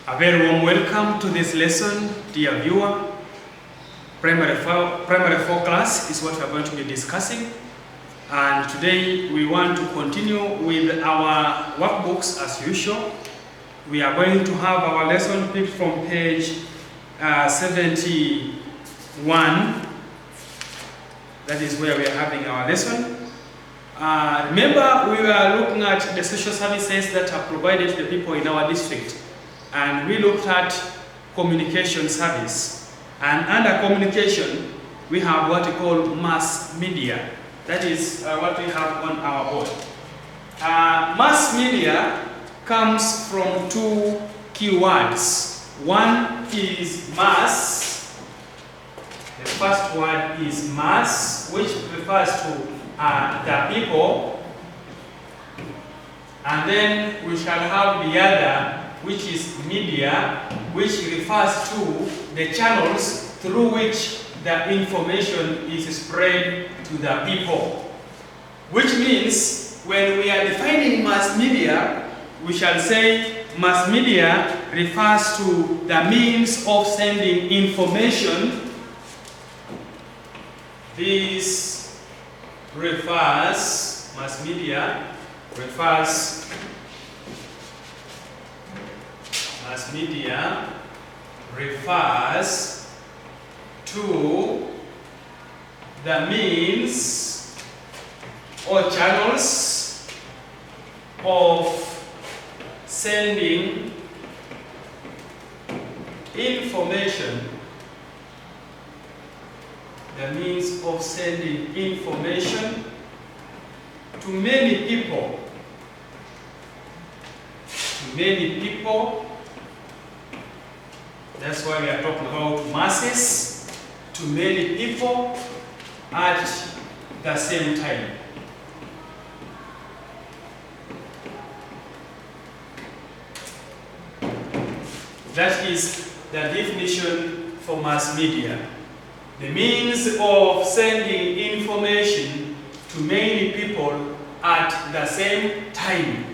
A very warm welcome to this lesson, dear viewer. Primary 4 class is what we are going to be discussing. And today we want to continue with our workbooks as usual. We are going to have our lesson picked from page 71. That is where we are having our lesson. Remember, we were looking at the social services that are provided to the people in our district. And we looked at communication service. And under communication, we have what we call mass media. That is what we have on our board. Mass media comes from two keywords. One is mass. The first word is mass, which refers to the people. And then we shall have the other, which is media, which refers to the channels through which the information is spread to the people. Which means when we are defining mass media, we shall say mass media refers to the means of sending information. Mass media refers to the means or channels of sending information. The means of sending information to many people. That's why we are talking about masses, to many people at the same time. That is the definition for mass media. The means of sending information to many people at the same time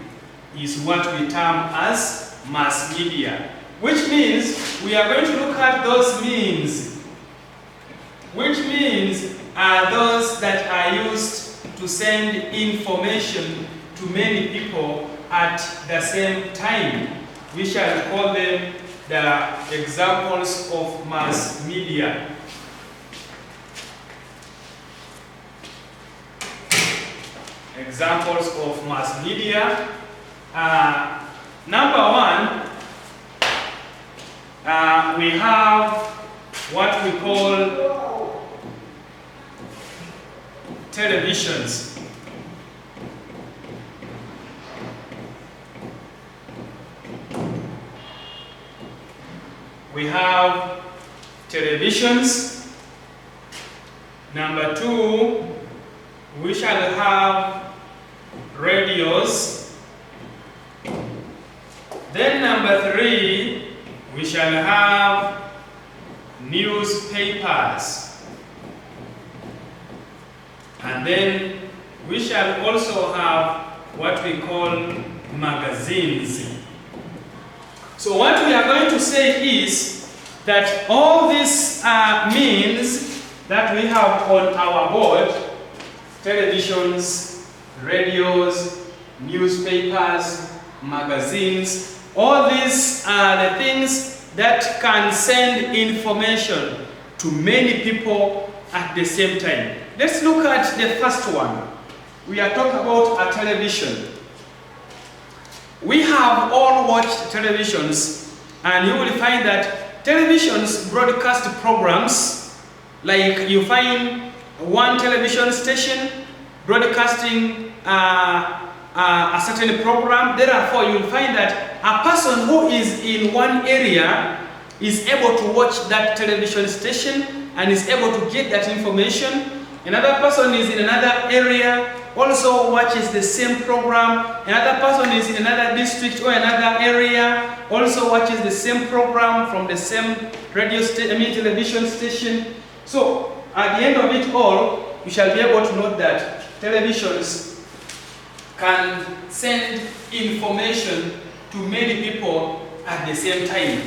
is what we term as mass media. Which means we are going to look at those means, which means are those that are used to send information to many people at the same time. We shall call them the examples of mass media. Examples of mass media. Number one, we have what we call televisions. We have televisions. Number two, we shall have radios. Then number three, we shall have newspapers. And then we shall also have what we call magazines. So what we are going to say is that all these means that we have on our board, televisions, radios, newspapers, magazines, all these are the things that can send information to many people at the same time. Let's look at the first one. We are talking about a television. We have all watched televisions, and you will find that televisions broadcast programs. Like you find one television station broadcasting a certain program. Therefore, you will find that a person who is in one area is able to watch that television station and is able to get that information. Another person is in another area, also watches the same program. Another person is in another district or another area, also watches the same program from the same television station. So, at the end of it all, you shall be able to note that televisions can send information to many people at the same time.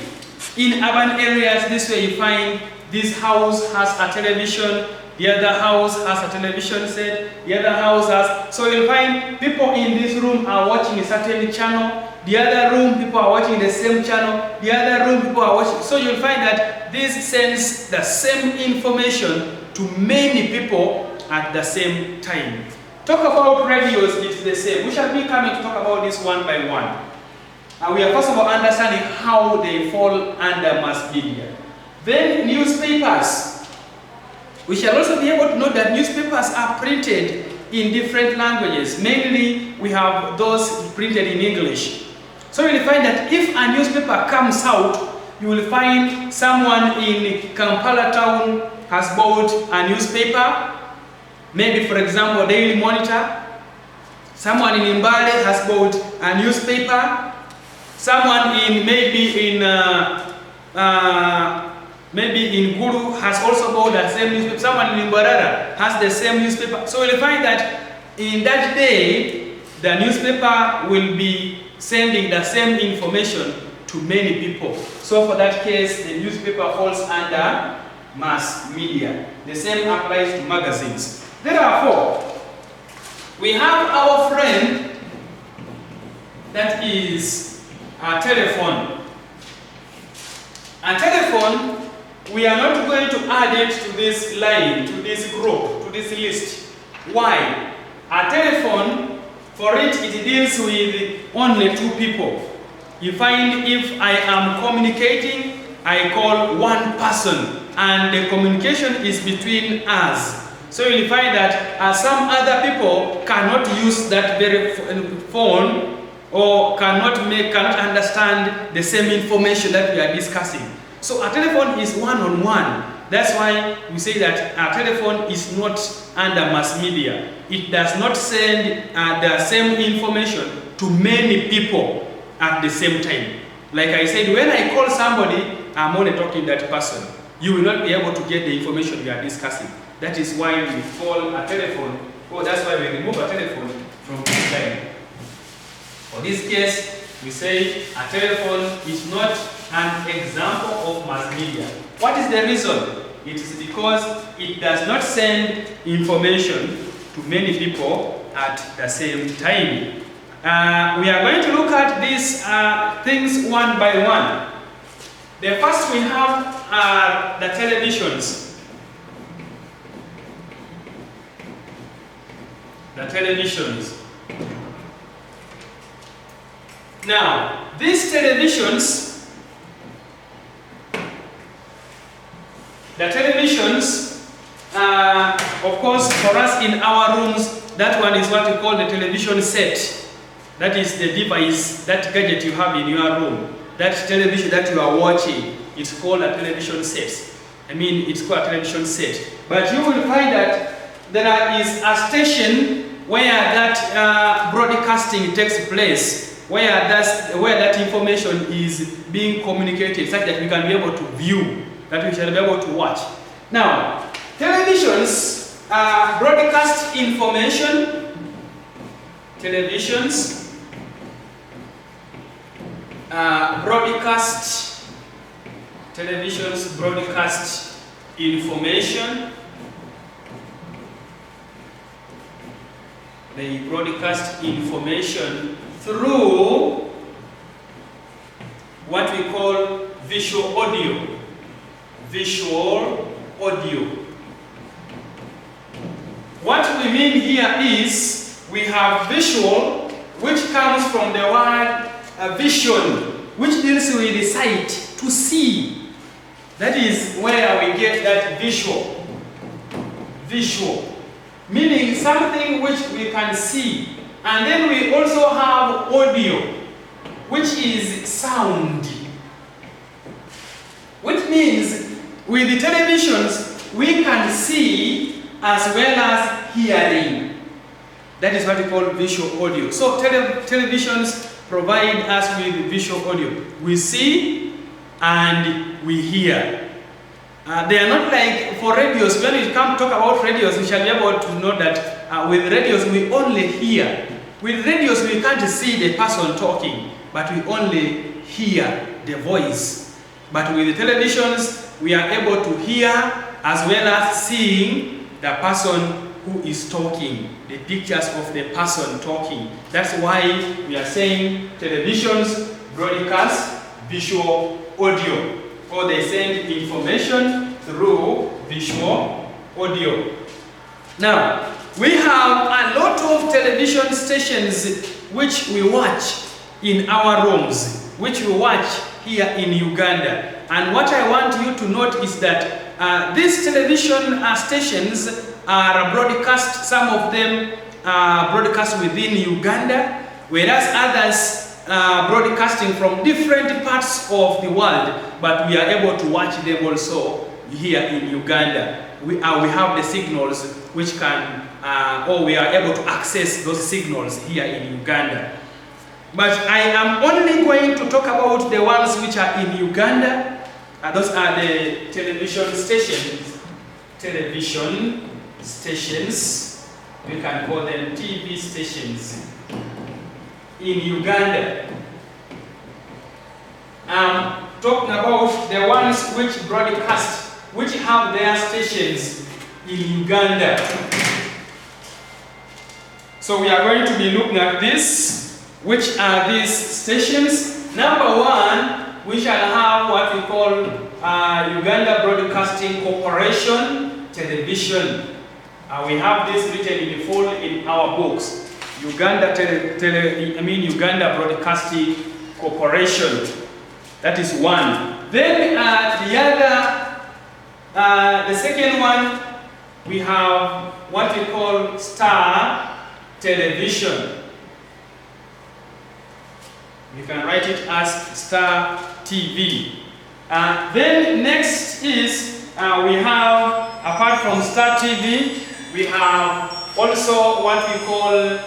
In urban areas, this way you find this house has a television, the other house has a television set, the other house has... So you'll find people in this room are watching a certain channel, the other room people are watching the same channel, the other room people are watching... So you'll find that this sends the same information to many people at the same time. Talk about radios, it's the same. We shall be coming to talk about this one by one. We are first of all understanding how they fall under mass media. Then newspapers. We shall also be able to know that newspapers are printed in different languages. Mainly, we have those printed in English. So you'll find that if a newspaper comes out, you will find someone in Kampala town has bought a newspaper. Maybe, for example, Daily Monitor. Someone in Mbale has bought a newspaper. Someone in maybe in Guru has also bought the same newspaper. Someone in Mbarara has the same newspaper. So you'll find that in that day, the newspaper will be sending the same information to many people. So for that case, the newspaper falls under mass media. The same applies to magazines. Therefore, we have our friend that is a telephone. A telephone, we are not going to add it to this line, to this group, to this list. Why? A telephone, for it deals with only two people. You find if I am communicating, I call one person, and the communication is between us. So you'll find that some other people cannot use that very phone or cannot understand the same information that we are discussing. So a telephone is one-on-one. That's why we say that a telephone is not under mass media. It does not send the same information to many people at the same time. Like I said, when I call somebody, I'm only talking to that person. You will not be able to get the information we are discussing. That is why we call a telephone, or that's why we remove a telephone from this line. For this case, we say a telephone is not an example of mass media. What is the reason? It is because it does not send information to many people at the same time. We are going to look at these things one by one. The first we have the televisions. The televisions. Now, these televisions, of course, for us in our rooms, that one is what we call the television set. That is the device, that gadget you have in your room. That television that you are watching, it's called a television set. I mean, it's called a television set. But you will find that there is a station where that broadcasting takes place, where that information is being communicated, such that we can be able to view, that we shall be able to watch. Now, televisions broadcast information. Televisions broadcast information. They broadcast information through what we call visual audio. Visual audio. What we mean here is we have visual, which comes from the word vision, which deals with the sight, to see. That is where we get that visual. Visual. Meaning something which we can see. And then we also have audio, which is sound. Which means with the televisions, we can see as well as hearing. That is what we call visual audio. So televisions provide us with visual audio. We see and we hear. They are not like for radios. When we come to talk about radios, we shall be able to know that with radios we only hear. With radios we can't see the person talking, but we only hear the voice. But with the televisions, we are able to hear as well as seeing the person who is talking, the pictures of the person talking. That's why we are saying televisions broadcast visual audio, or they send information through visual audio. Now, we have a lot of television stations which we watch in our rooms, which we watch here in Uganda. And what I want you to note is that these television stations are broadcast, some of them are broadcast within Uganda, whereas others are broadcasting from different parts of the world, but we are able to watch them also here in Uganda. We have the signals which can, or we are able to access those signals here in Uganda. But I am only going to talk about the ones which are in Uganda. Those are the television stations. Television stations, we can call them TV stations in Uganda. I'm talking about the ones which broadcast, which have their stations in Uganda. So we are going to be looking at this. Which are these stations? Number one, we shall have what we call Uganda Broadcasting Corporation Television. We have this written in full in our books. Uganda Broadcasting Corporation. That is one. Then the second one, we have what we call Star Television. You can write it as Star TV. Then next is we have, apart from Star TV, we have also what we call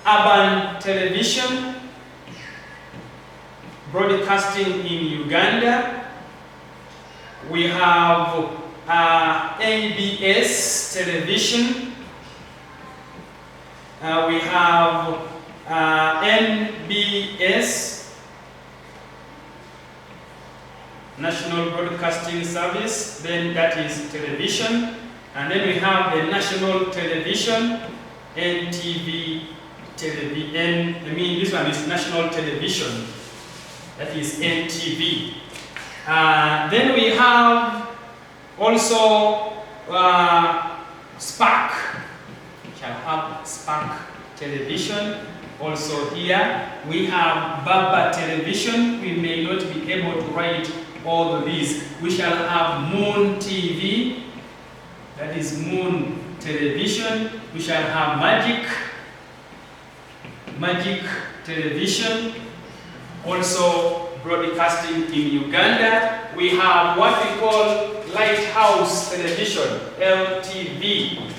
Urban Television, broadcasting in Uganda. We have ABS Television. We have NBS, National Broadcasting Service, then that is television. And then we have the National Television, NTV television. This one is National Television, that is NTV. Then we have also Spark. We shall have Spark Television. Also here we have Baba Television. We may not be able to write all of these. We shall have Moon TV. That is Moon Television. We shall have Magic Television. Also broadcasting in Uganda. We have what we call Lighthouse Television, LTV.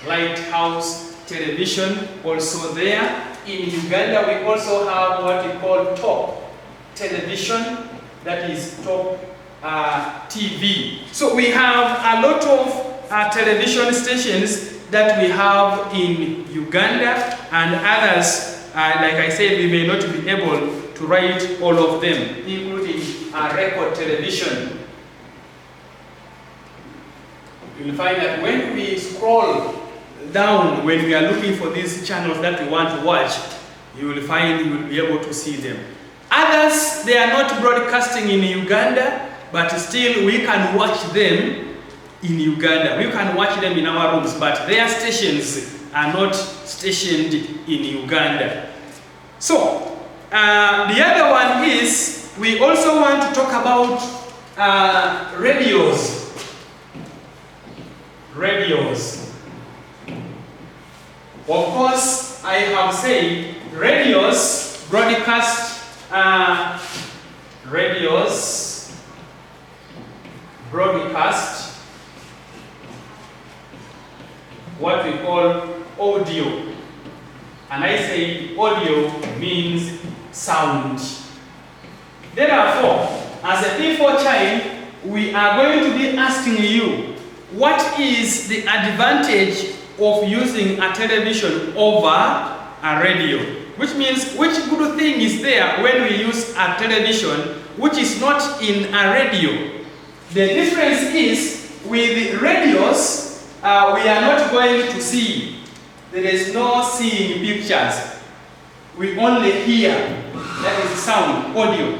Lighthouse Television also there. In Uganda, we also have what we call Top Television, that is Top TV. So we have a lot of television stations that we have in Uganda, and others, like I said, we may not be able to write all of them, including record television. You will find that when we scroll down, when we are looking for these channels that we want to watch, you will find you will be able to see them. Others, they are not broadcasting in Uganda, but still we can watch them in Uganda. We can watch them in our rooms, but their stations are not stationed in Uganda. So, the other one is, we also want to talk about radios. Radios. Of course, I have said radios broadcast what we call audio. And I say audio means sound. Therefore, as a P4 child, we are going to be asking you, what is the advantage of using a television over a radio? which means which good thing is there when we use a television which is not in a radio. The difference is with radios, we are not going to see. There is no seeing pictures. We only hear, that is sound, audio.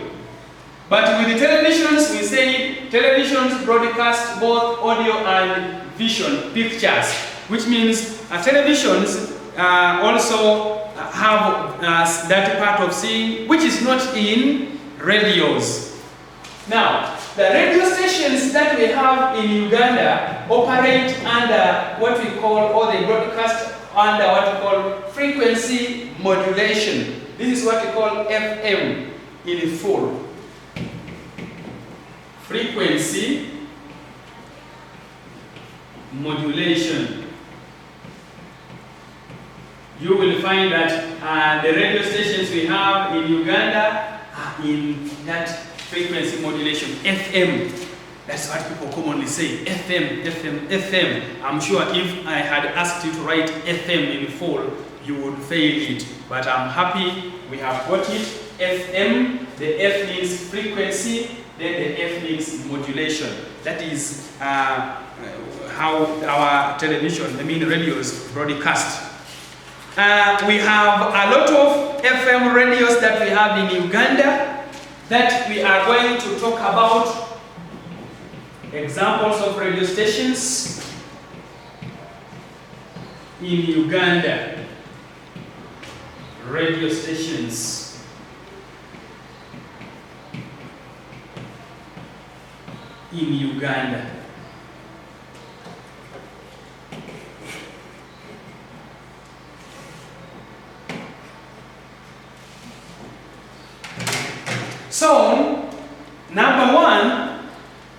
But with the televisions, we say televisions broadcast both audio and vision, pictures, which means televisions also have that part of seeing, which is not in radios. Now, the radio stations that we have in Uganda operate under what we call, or they broadcast under what we call frequency modulation. This is what we call FM in full. Frequency modulation. You will find that the radio stations we have in Uganda are in that frequency modulation, FM. That's what people commonly say, FM, FM, FM. I'm sure if I had asked you to write FM in full, you would fail it. But I'm happy we have got it. FM, the F means frequency, then the F means modulation. That is how our television, radios broadcast. We have a lot of FM radios that we have in Uganda that we are going to talk about. Examples of radio stations in Uganda. Radio stations. In Uganda. So, number one,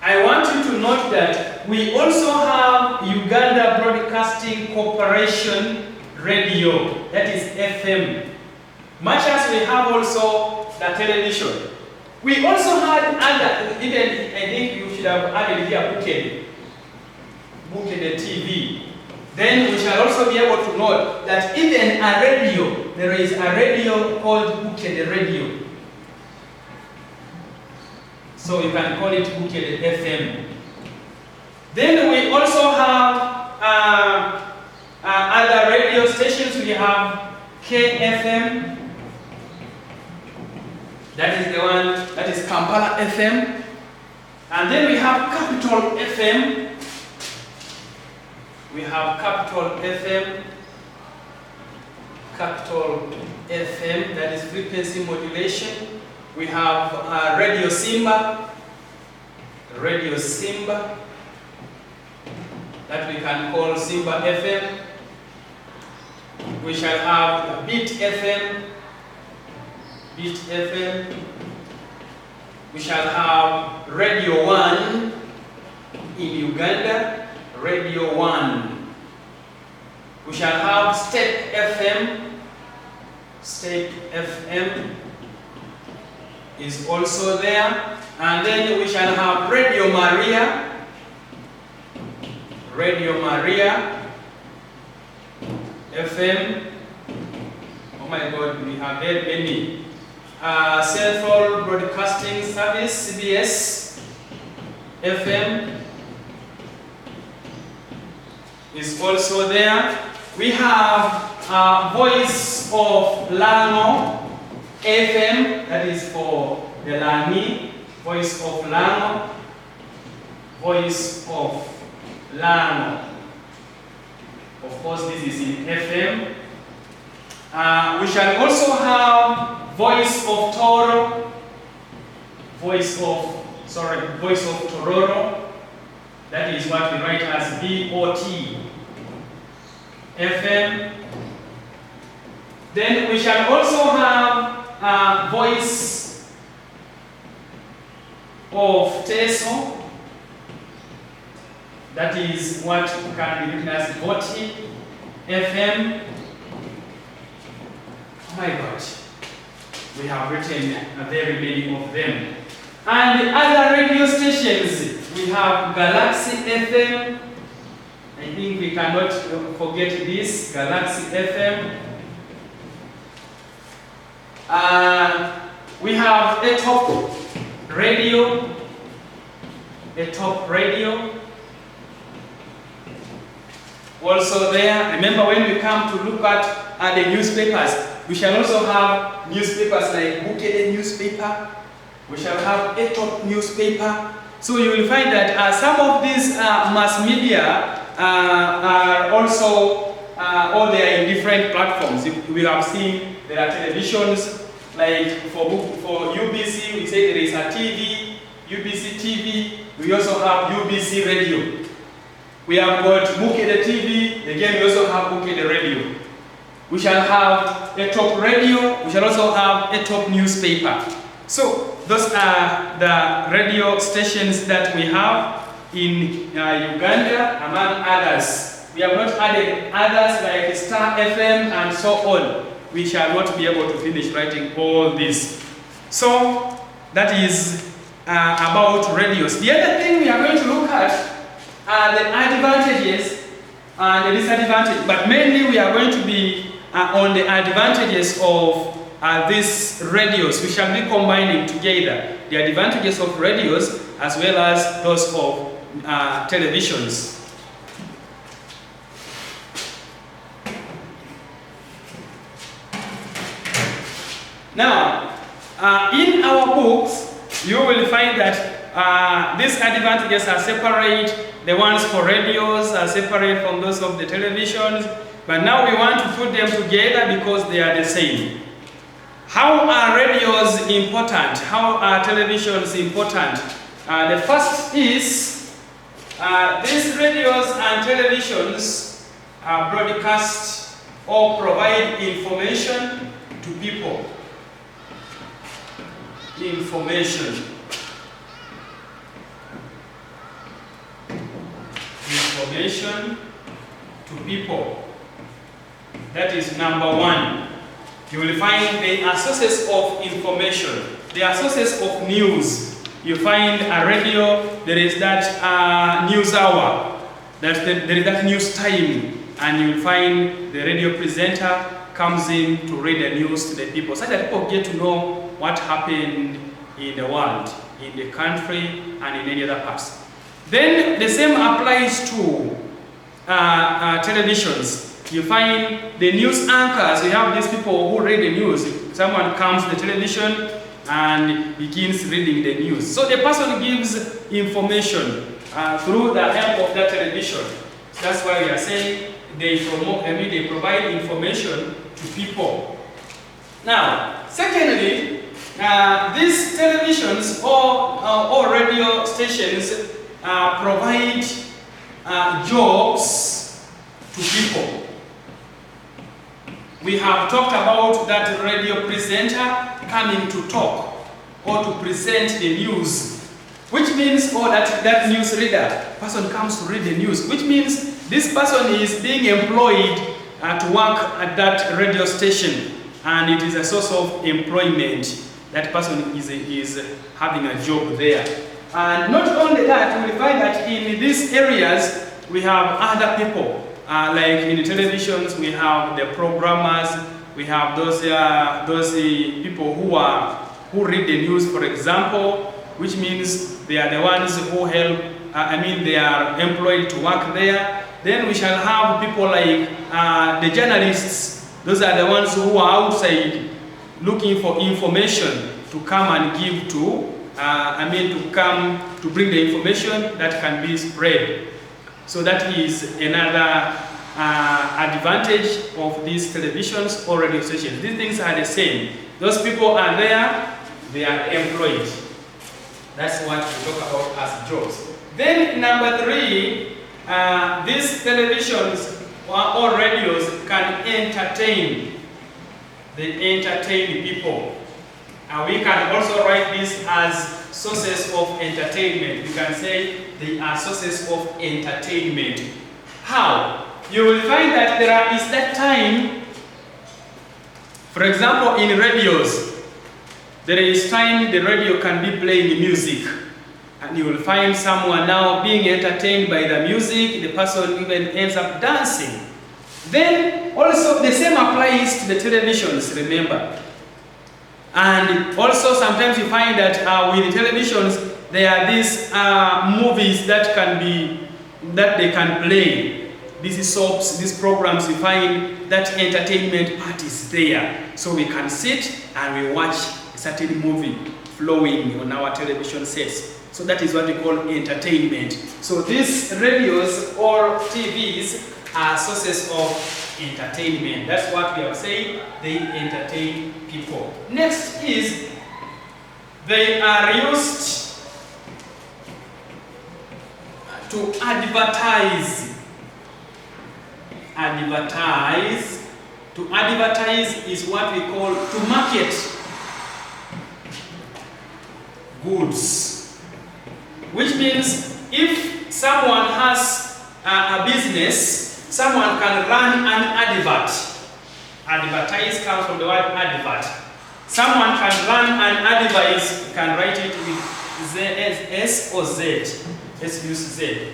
I want you to note that we also have Uganda Broadcasting Corporation Radio, that is FM, much as we have also the television. We also had other, even I think you should have added here Bukede TV. Then we shall also be able to note that even a radio, there is a radio called Bukede Radio. So you can call it Bukede FM. Then we also have other radio stations. We have KFM. That is the one, that is Kampala FM. And then we have Capital FM. We have Capital FM. Capital FM, that is frequency modulation. We have Radio Simba, that we can call Simba FM. We shall have Beat FM, We shall have Radio 1 in Uganda, Radio 1. We shall have Step FM is also there. And then we shall have Radio Maria FM. Oh my God, we have very many. Central Broadcasting Service, CBS FM is also there. We have Voice of Lango FM, that is for the Langi. Voice of Lango. Of course, this is in FM. We shall also have Voice of Toro. Voice of Tororo. That is what we write as BOT FM. Then we shall also have Voice of Teso. That is what can be written as Boti FM. Oh my God, we have written very many of them. And the other radio stations, we have Galaxy FM. I think we cannot forget this, Galaxy FM. We have a top radio. A top radio. Also there, remember when we come to look at the newspapers, we shall also have newspapers like booklet newspaper. We shall have a top newspaper. So you will find that some of these mass media are also, or they are in different platforms. We have seen there are televisions, like for UBC, we say there is a TV, UBC TV. We also have UBC radio. We have got Bukede TV, again we also have Bukede radio. We shall have a top radio, we shall also have a top newspaper. So those are the radio stations that we have in Uganda, among others. We have not added others like Star FM and so on. We shall not be able to finish writing all this. So that is about radios. The other thing we are going to look at are the advantages and the disadvantages, but mainly we are going to be on the advantages of these radios. We shall be combining together the advantages of radios as well as those of televisions. Now, in our books, you will find that these advantages are separate. The ones for radios are separate from those of the televisions. But now we want to put them together because they are the same. How are radios important? How are televisions important? The first is these radios and televisions broadcast or provide information to people. Information to people. That is number one. You will find they are sources of information. They are sources of news. You find a radio, there is that news hour, there is that news time, and you will find the radio presenter comes in to read the news to the people, so that people get to know what happened in the world, in the country, and in any other parts. Then the same applies to televisions. You find the news anchors. You have these people who read the news. Someone comes to the television and begins reading the news. So the person gives information through the help of that television. So that's why we are saying they provide information to people. Now, secondly, these televisions or radio stations provide jobs to people. We have talked about that radio presenter coming to talk or to present the news, which means, or that news reader person comes to read the news, which means this person is being employed to work at that radio station, and it is a source of employment. That person is having a job there. And not only that, we find that in these areas we have other people. Like in the televisions, we have the programmers, we have those people who read the news, for example, which means they are the ones who help, they are employed to work there. Then we shall have people like the journalists. Those are the ones who are outside looking for information to come and give to, to come to bring the information that can be spread. So that is another advantage of these televisions or radio stations. These things are the same. Those people are there, they are employed. That's what we talk about as jobs. Then number three, these televisions or radios can entertain. They entertain people. We can also write this as sources of entertainment. We can say they are sources of entertainment. How? You will find that there is that time, for example, in radios, there is time the radio can be playing music. And you will find someone now being entertained by the music, the person even ends up dancing. Then also the same applies to the televisions, remember. And also sometimes you find that with televisions, there are these movies that they can play. These soaps, these programs, you find that entertainment part is there. So we can sit and we watch a certain movie flowing on our television sets. So that is what we call entertainment. So these radios or TVs are sources of entertainment. That's what we have said, they entertain people. Next is, they are used to advertise. To advertise is what we call to market goods. Which means if someone has a business, someone can run an advert. Advertise comes from the word advert. Someone can run an advertise, you can write it with Z, S or Z. Let's use Z.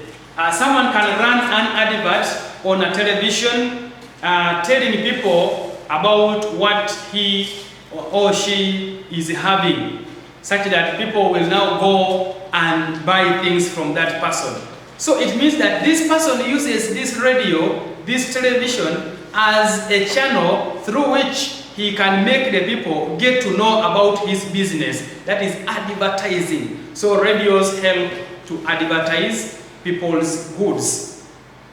Someone can run an advert on a television telling people about what he or she is having, such that people will now go and buy things from that person. So it means that this person uses this radio, this television, as a channel through which he can make the people get to know about his business. That is advertising. So radios help to advertise people's goods.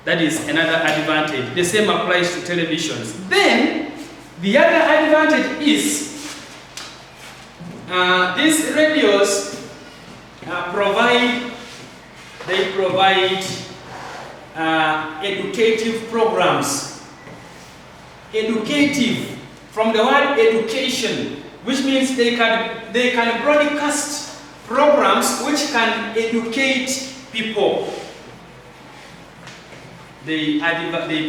That is another advantage. The same applies to televisions. Then, the other advantage is these radios provide educative programs. Educative, from the word education, which means they can broadcast programs which can educate people. They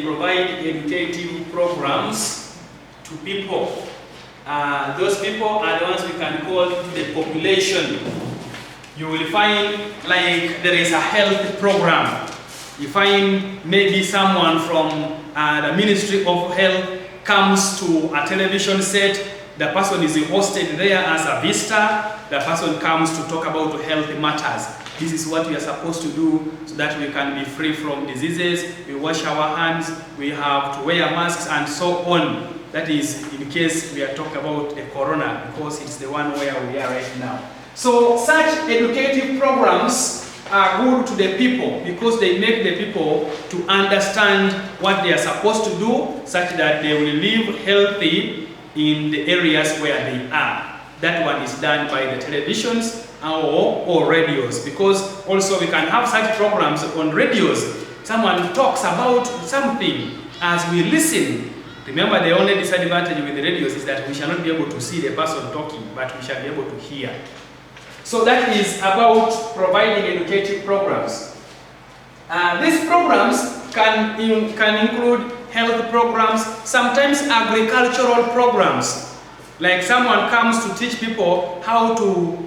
provide educative programs to people. Those people are the ones we can call the population. You will find like there is a health program. You find maybe someone from the Ministry of Health comes to a television set. The person is hosted there as a visitor. The person comes to talk about health matters. This is what we are supposed to do so that we can be free from diseases. We wash our hands. We have to wear masks and so on. That is in case we are talking about a corona, because it's the one where we are right now. So such educative programs are good to the people because they make the people to understand what they are supposed to do, such that they will live healthy in the areas where they are. That one is done by the televisions or radios, because also we can have such programs on radios. Someone talks about something as we listen. Remember, the only disadvantage with the radios is that we shall not be able to see the person talking, but we shall be able to hear. So that is about providing educative programs. These programs can include health programs, sometimes agricultural programs. Like someone comes to teach people how to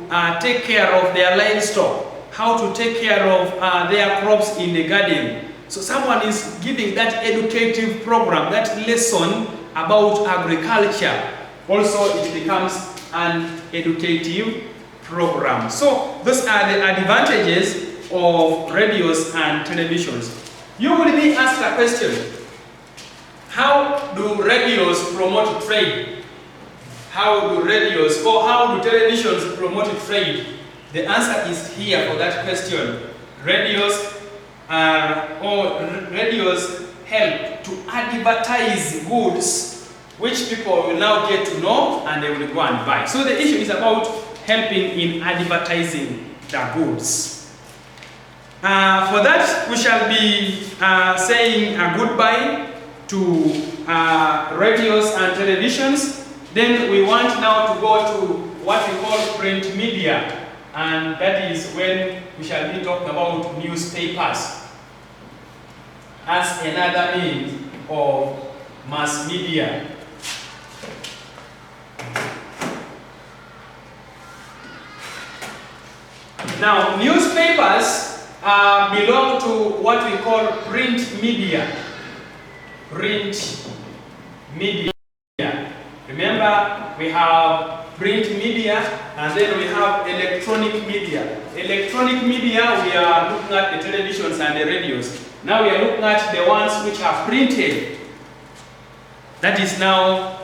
take care of their livestock, how to take care of their crops in the garden. So someone is giving that educative program, that lesson about agriculture. Also, it becomes an educative program. So those are the advantages of radios and televisions. You will be asked a question: how do radios promote trade? How do radios or how do televisions promote trade? The answer is here for that question. Radios help to advertise goods which people will now get to know and they will go and buy. So the issue is about helping in advertising the goods. For that, we shall be saying a goodbye to radios and televisions. Then we want now to go to what we call print media, and that is when we shall be talking about newspapers as another means of mass media. Now, newspapers belong to what we call print media. Print media. Remember, we have print media, and then we have electronic media. Electronic media, we are looking at the televisions and the radios. Now we are looking at the ones which are printed. That is now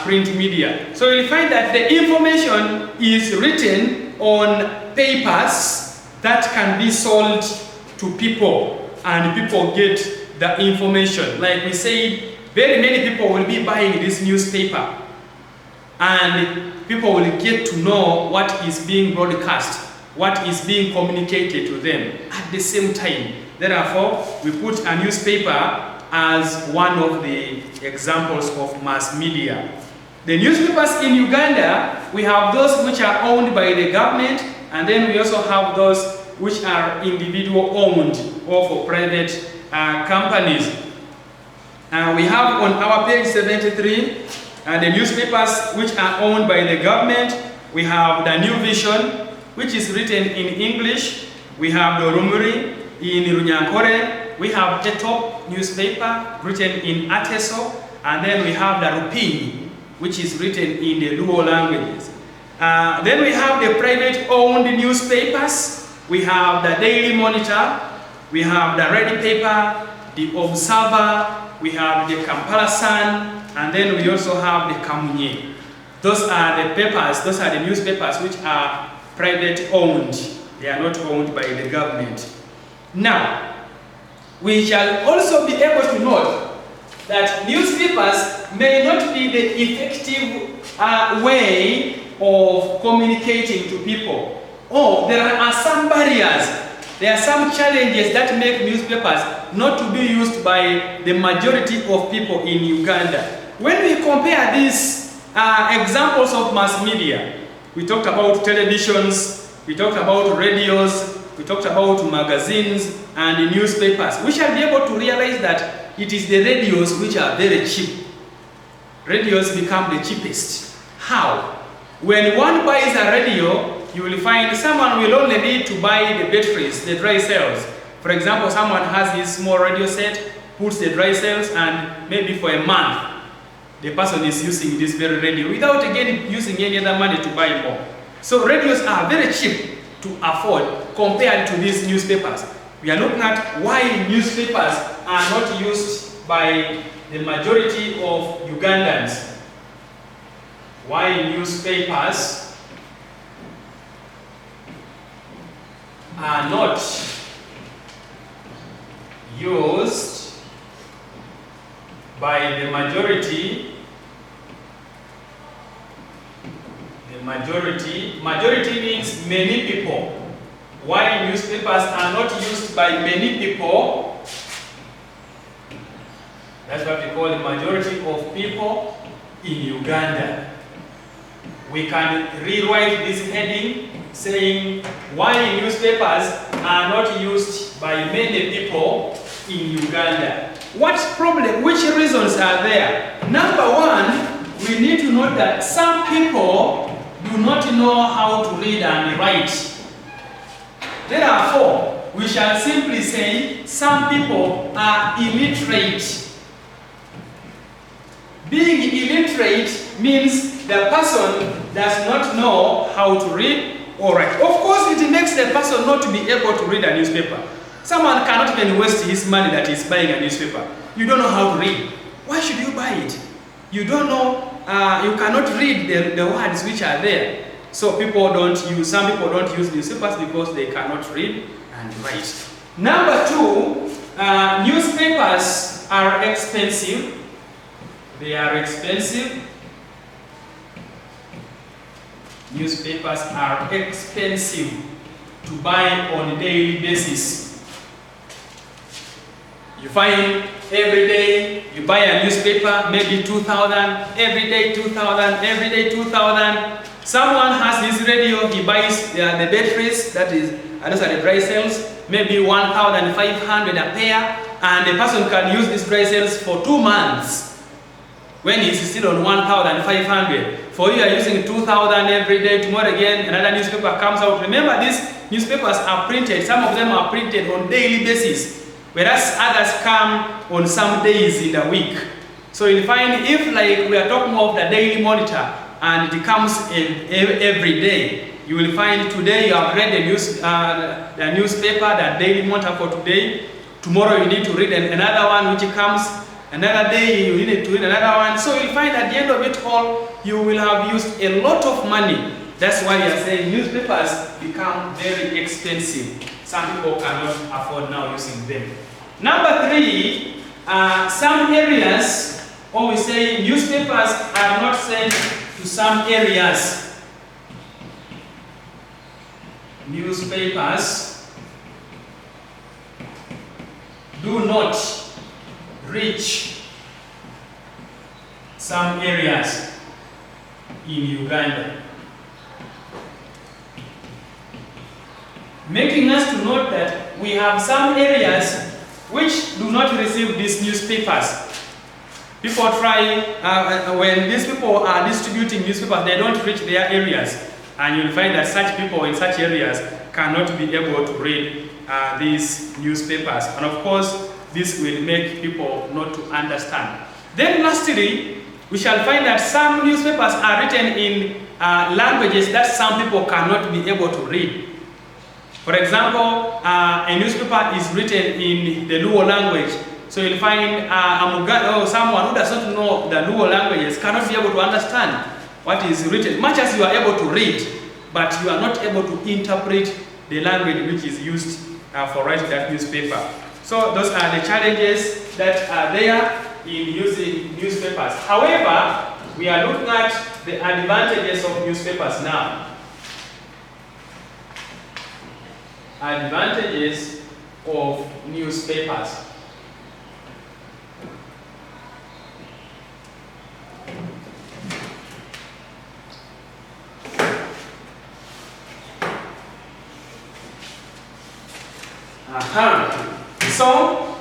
print media. So you'll find that the information is written on papers that can be sold to people, and people get the information. Like we said, very many people will be buying this newspaper, and people will get to know what is being broadcast, what is being communicated to them at the same time. Therefore, we put a newspaper as one of the examples of mass media. The newspapers in Uganda, we have those which are owned by the government, and then we also have those which are individual owned or for private companies. We have on our page 73 the newspapers which are owned by the government. We have the New Vision, which is written in English. We have the Rumuri in Runyankore. We have the Top newspaper written in Ateso, and then we have the Rupini, which is written in the Luo languages. Then we have the private-owned newspapers. We have the Daily Monitor, we have the Ready Paper, the Observer, we have the Kampala Sun, and then we also have the Kamunye. Those are the papers, those are the newspapers which are private-owned. They are not owned by the government. Now, we shall also be able to note that newspapers may not be the effective way of communicating to people. Oh, there are some barriers, there are some challenges that make newspapers not to be used by the majority of people in Uganda. When we compare these examples of mass media, we talked about televisions, we talked about radios, we talked about magazines and newspapers. We shall be able to realize that it is the radios which are very cheap. Radios become the cheapest. How? When one buys a radio, you will find someone will only need to buy the batteries, the dry cells. For example, someone has this small radio set, puts the dry cells, and maybe for a month, the person is using this very radio without again using any other money to buy more. So radios are very cheap to afford compared to these newspapers. We are looking at why newspapers are not used by the majority of Ugandans. Why newspapers are not used by the majority. Majority means many people. Why newspapers are not used by many people? That's what we call the majority of people in Uganda. We can rewrite this heading saying why newspapers are not used by many people in Uganda. What problem, which reasons are there? Number one, we need to note that some people do not know how to read and write. Therefore, we shall simply say some people are illiterate. Being illiterate means the person does not know how to read or write. Of course, it makes the person not to be able to read a newspaper. Someone cannot even waste his money that is buying a newspaper. You don't know how to read. Why should you buy it? You don't know, you cannot read the words which are there. So some people don't use newspapers because they cannot read and write. Number two, newspapers are expensive. They are expensive. Newspapers are expensive to buy on a daily basis. You find every day you buy a newspaper, maybe 2,000, every day 2,000, every day 2,000. Someone has his radio, he buys the batteries, those are the dry cells, maybe 1,500 a pair, and the person can use these dry cells for 2 months. When he's still on 1,500. For you are using 2,000 every day, tomorrow again another newspaper comes out. Remember, these newspapers are printed, some of them are printed on daily basis, whereas others come on some days in the week. So you'll find if like we are talking of the Daily Monitor, and it comes in every day. You will find today you have read the newspaper, the daily monitor for today. Tomorrow you need to read another one which comes. Another day you need to read another one. So you'll find at the end of it all, you will have used a lot of money. That's why you are saying newspapers become very expensive. Some people cannot afford now using them. Number 3, some areas, or we say newspapers are not sent to some areas. Newspapers do not reach some areas in Uganda. Making us to note that we have some areas which do not receive these newspapers. People try, when these people are distributing newspapers, they don't reach their areas. And you'll find that such people in such areas cannot be able to read these newspapers. And of course, this will make people not to understand. Then lastly, we shall find that some newspapers are written in languages that some people cannot be able to read. For example, a newspaper is written in the Luo language. So you'll find someone who does not know the Luo languages cannot be able to understand what is written, much as you are able to read, but you are not able to interpret the language which is used for writing that newspaper. So those are the challenges that are there in using newspapers. However, we are looking at the advantages of newspapers now. Advantages of newspapers. So,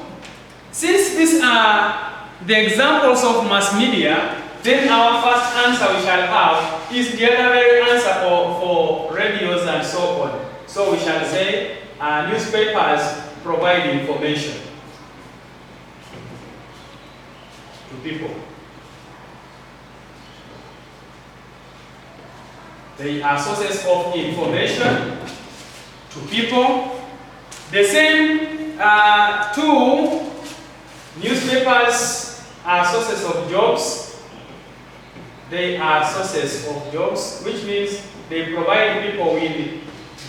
since these are the examples of mass media, then our first answer we shall have is the other very answer for radios and so on. So we shall say newspapers provide information to people. They are sources of information to people. The same two newspapers are sources of jobs. They are sources of jobs, which means they provide people with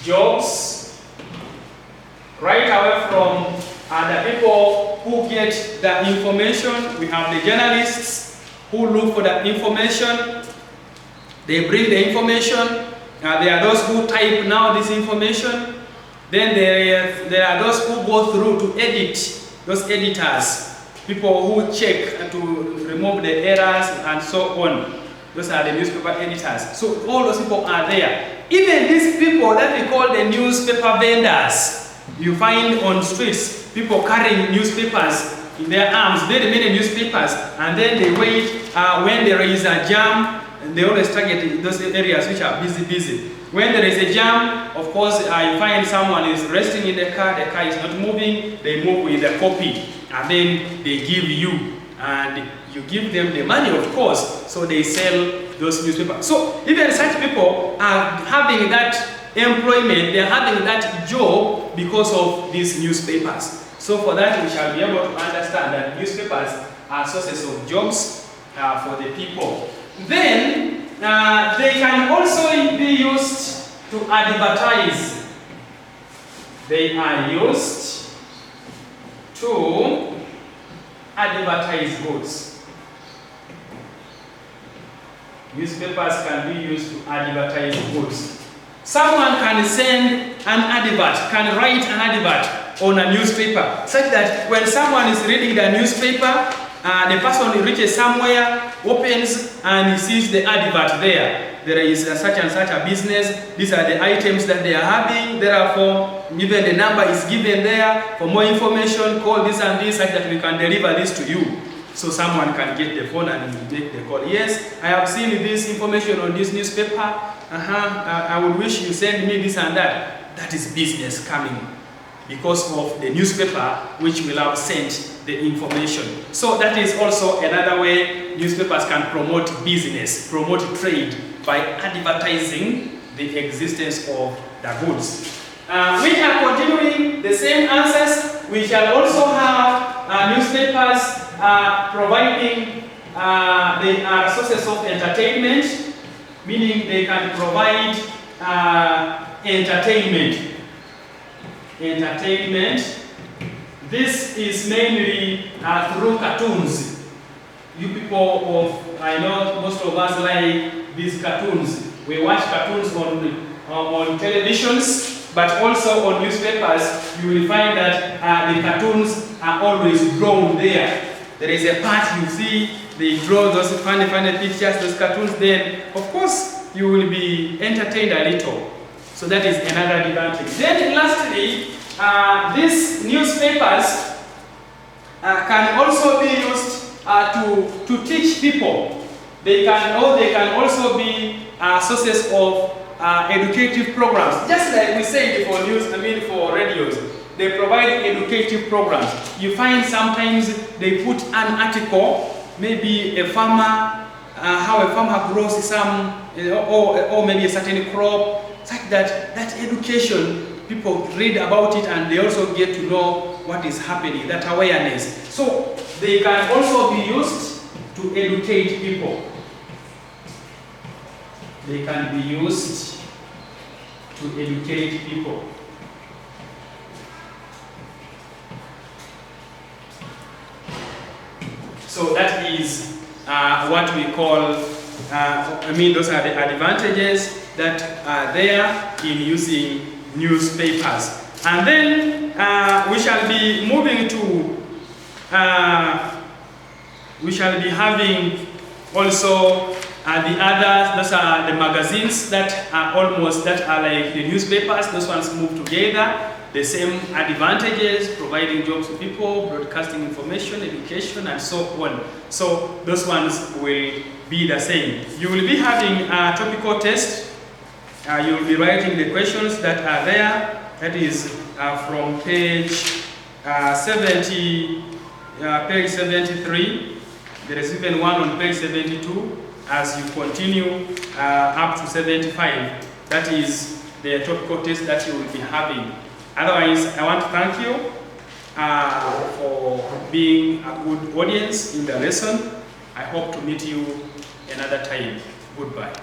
jobs right away from the people who get the information. We have the journalists who look for the information. They bring the information. There are those who type now this information. Then there are those who go through to edit, those editors, people who check to remove the errors and so on. Those are the newspaper editors. So all those people are there. Even these people that we call the newspaper vendors, you find on streets, people carrying newspapers in their arms, very many newspapers, and then they wait when there is a jam. They always target those areas which are busy. When there is a jam, of course, you find someone is resting in the car is not moving, they move with a copy, and then they give you, and you give them the money, of course, so they sell those newspapers. So even such people are having that employment, they are having that job because of these newspapers. So for that, we shall be able to understand that newspapers are sources of jobs for the people. Then, they can also be used to advertise. They are used to advertise goods. Newspapers can be used to advertise goods. Someone can send an advert, can write an advert on a newspaper, such that when someone is reading the newspaper, the person reaches somewhere, opens, and he sees the advert there. There is such and such a business. These are the items that they are having. Therefore, even the number is given there. For more information, call this and this, such that we can deliver this to you. So someone can get the phone and make the call. Yes, I have seen this information on this newspaper. I would wish you send me this and that. That is business coming. because of the newspaper which will have sent the information. So that is also another way newspapers can promote business, promote trade by advertising the existence of the goods. We are continuing the same answers. We shall also have newspapers providing they are sources of entertainment, meaning they can provide entertainment. This is mainly through cartoons. You people of, I know most of us like these cartoons. We watch cartoons on televisions, but also on newspapers. You will find that the cartoons are always drawn there. There is a part you see, they draw those funny pictures, those cartoons, then of course you will be entertained a little. So that is another advantage. Then lastly, these newspapers can also be used to teach people. They can also be sources of educative programs. Just like we said for for radios, they provide educative programs. You find sometimes they put an article, maybe a farmer, how a farmer grows some, or maybe a certain crop, such that education, people read about it and they also get to know what is happening, that awareness. So they can also be used to educate people. They can be used to educate people. So that is what we call, those are the advantages that are there in using newspapers. And then we shall be moving to, we shall be having also the others. Those are the magazines that are like the newspapers. Those ones move together. The same advantages, providing jobs to people, broadcasting information, education, and so on. So those ones will be the same. You will be having a topical test. You will be writing the questions that are there. That is from page 73. There is even one on page 72 as you continue up to 75. That is the topical test that you will be having. Otherwise, I want to thank you for being a good audience in the lesson. I hope to meet you another time. Goodbye.